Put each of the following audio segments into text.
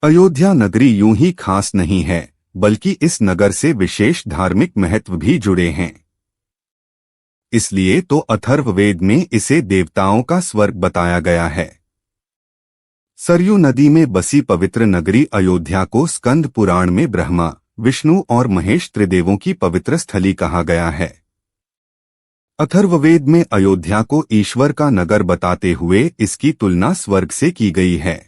अयोध्या नगरी यूं ही खास नहीं है, बल्कि इस नगर से विशेष धार्मिक महत्व भी जुड़े हैं। इसलिए तो अथर्ववेद में इसे देवताओं का स्वर्ग बताया गया है। सरयू नदी में बसी पवित्र नगरी अयोध्या को स्कंद पुराण में ब्रह्मा, विष्णु और महेश त्रिदेवों की पवित्र स्थली कहा गया है। अथर्ववेद में अयोध्या को ईश्वर का नगर बताते हुए इसकी तुलना स्वर्ग से की गई है।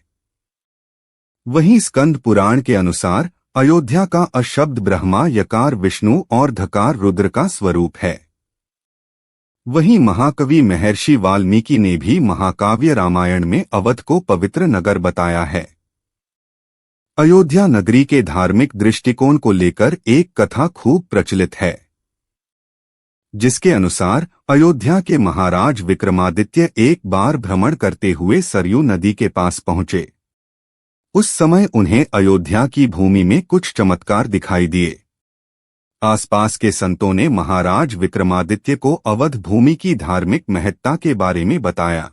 वहीं स्कंद पुराण के अनुसार अयोध्या का अशब्द ब्रह्मा, यकार विष्णु और धकार रुद्र का स्वरूप है। वहीं महाकवि महर्षि वाल्मीकि ने भी महाकाव्य रामायण में अवध को पवित्र नगर बताया है। अयोध्या नगरी के धार्मिक दृष्टिकोण को लेकर एक कथा खूब प्रचलित है, जिसके अनुसार अयोध्या के महाराज विक्रमादित्य एक बार भ्रमण करते हुए सरयू नदी के पास पहुंचे। उस समय उन्हें अयोध्या की भूमि में कुछ चमत्कार दिखाई दिए। आसपास के संतों ने महाराज विक्रमादित्य को अवध भूमि की धार्मिक महत्ता के बारे में बताया।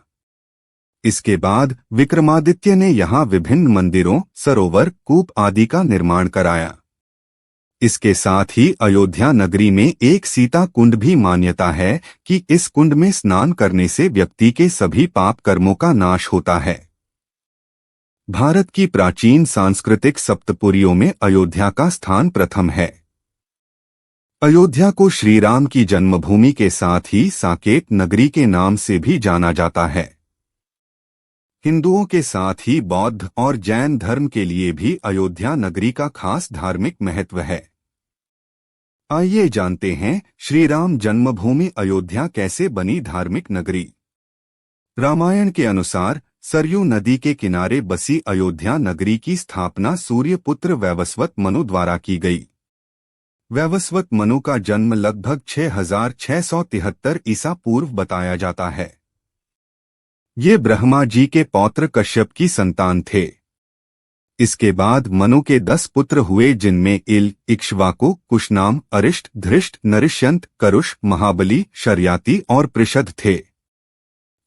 इसके बाद विक्रमादित्य ने यहाँ विभिन्न मंदिरों, सरोवर, कूप आदि का निर्माण कराया। इसके साथ ही अयोध्या नगरी में एक सीता कुंड भी मान्यता है कि इस कुंड में स्नान करने से व्यक्ति के सभी पाप कर्मों का नाश होता है। भारत की प्राचीन सांस्कृतिक सप्तपुरियों में अयोध्या का स्थान प्रथम है। अयोध्या को श्री राम की जन्मभूमि के साथ ही साकेत नगरी के नाम से भी जाना जाता है। हिंदुओं के साथ ही बौद्ध और जैन धर्म के लिए भी अयोध्या नगरी का खास धार्मिक महत्व है। आइए जानते हैं श्री राम जन्मभूमि अयोध्या कैसे बनी धार्मिक नगरी। रामायण के अनुसार सरयू नदी के किनारे बसी अयोध्या नगरी की स्थापना सूर्यपुत्र वैवस्वत मनु द्वारा की गई। वैवस्वत मनु का जन्म लगभग 6673 ईसा पूर्व बताया जाता है। ये ब्रह्मा जी के पौत्र कश्यप की संतान थे। इसके बाद मनु के 10 पुत्र हुए, जिनमें इल, इक्ष्वाकु, कुशनाम, अरिष्ट, धृष्ट, नरिष्यंत, करुष, महाबली, शर्याति और पृषद थे।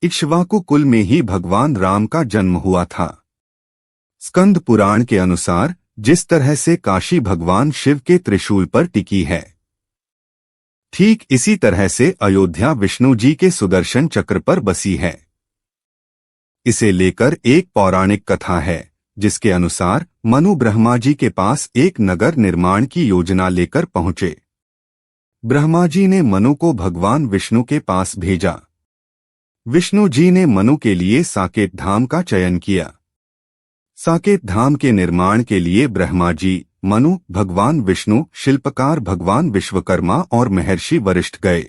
इक्ष्वाकु कुल में ही भगवान राम का जन्म हुआ था। स्कंद पुराण के अनुसार जिस तरह से काशी भगवान शिव के त्रिशूल पर टिकी है, ठीक इसी तरह से अयोध्या विष्णु जी के सुदर्शन चक्र पर बसी है। इसे लेकर एक पौराणिक कथा है, जिसके अनुसार मनु ब्रह्मा जी के पास एक नगर निर्माण की योजना लेकर पहुंचे। ब्रह्मा जी ने मनु को भगवान विष्णु के पास भेजा। विष्णु जी ने मनु के लिए साकेत धाम का चयन किया। साकेत धाम के निर्माण के लिए ब्रह्मा जी, मनु, भगवान विष्णु, शिल्पकार भगवान विश्वकर्मा और महर्षि वशिष्ठ गए।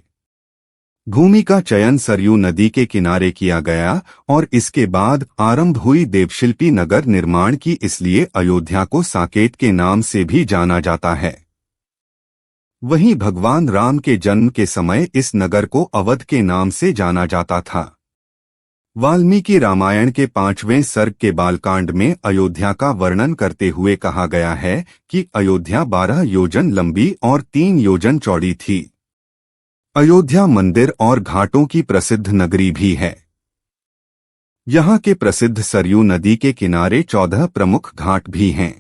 भूमि का चयन सरयू नदी के किनारे किया गया और इसके बाद आरंभ हुई देवशिल्पी नगर निर्माण की। इसलिए अयोध्या को साकेत के नाम से भी जाना जाता है। वहीं भगवान राम के जन्म के समय इस नगर को अवध के नाम से जाना जाता था। वाल्मीकि रामायण के 5वें सर्ग के बालकांड में अयोध्या का वर्णन करते हुए कहा गया है कि अयोध्या 12 योजन लंबी और 3 योजन चौड़ी थी। अयोध्या मंदिर और घाटों की प्रसिद्ध नगरी भी है। यहाँ के प्रसिद्ध सरयू नदी के किनारे 14 प्रमुख घाट भी हैं,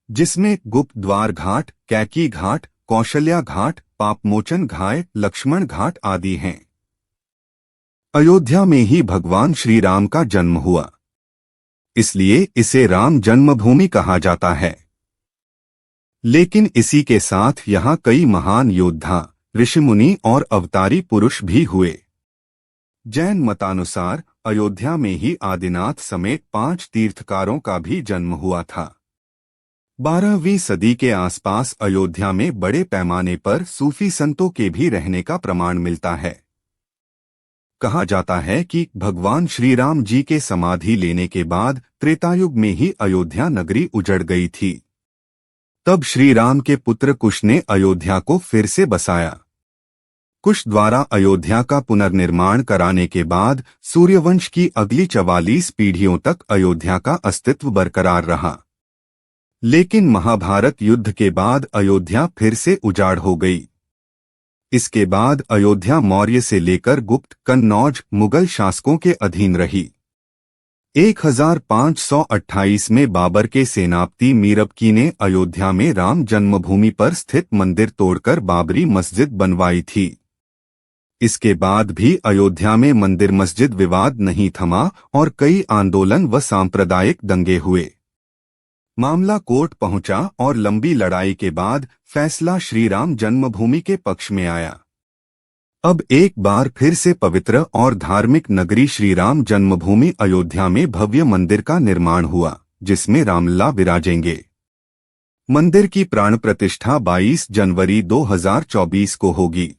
जिसमें गुप्त द्वार घाट, कैकी घाट, कौशल्या घाट, पापमोचन घाट, लक्ष्मण घाट आदि हैं। अयोध्या में ही भगवान श्री राम का जन्म हुआ, इसलिए इसे राम जन्मभूमि कहा जाता है। लेकिन इसी के साथ यहाँ कई महान योद्धा, ऋषिमुनि और अवतारी पुरुष भी हुए। जैन मतानुसार अयोध्या में ही आदिनाथ समेत 5 तीर्थकारों का भी जन्म हुआ था। 12वीं सदी के आसपास अयोध्या में बड़े पैमाने पर सूफी संतों के भी रहने का प्रमाण मिलता है। कहा जाता है कि भगवान श्री राम जी के समाधि लेने के बाद त्रेतायुग में ही अयोध्या नगरी उजड़ गई थी। तब श्री राम के पुत्र कुश ने अयोध्या को फिर से बसाया। कुश द्वारा अयोध्या का पुनर्निर्माण कराने के बाद सूर्यवंश की अगली 44 पीढ़ियों तक अयोध्या का अस्तित्व बरकरार रहा। लेकिन महाभारत युद्ध के बाद अयोध्या फिर से उजाड़ हो गई। इसके बाद अयोध्या मौर्य से लेकर गुप्त, कन्नौज, मुगल शासकों के अधीन रही। 1528 में बाबर के सेनापति मीरबकी ने अयोध्या में राम जन्मभूमि पर स्थित मंदिर तोड़कर बाबरी मस्जिद बनवाई थी। इसके बाद भी अयोध्या में मंदिर मस्जिद विवाद नहीं थमा और कई आंदोलन व सांप्रदायिक दंगे हुए। मामला कोर्ट पहुंचा और लंबी लड़ाई के बाद फैसला श्रीराम जन्मभूमि के पक्ष में आया। अब एक बार फिर से पवित्र और धार्मिक नगरी श्रीराम जन्मभूमि अयोध्या में भव्य मंदिर का निर्माण हुआ, जिसमें रामलला विराजेंगे। मंदिर की प्राण प्रतिष्ठा 22 जनवरी 2024 को होगी।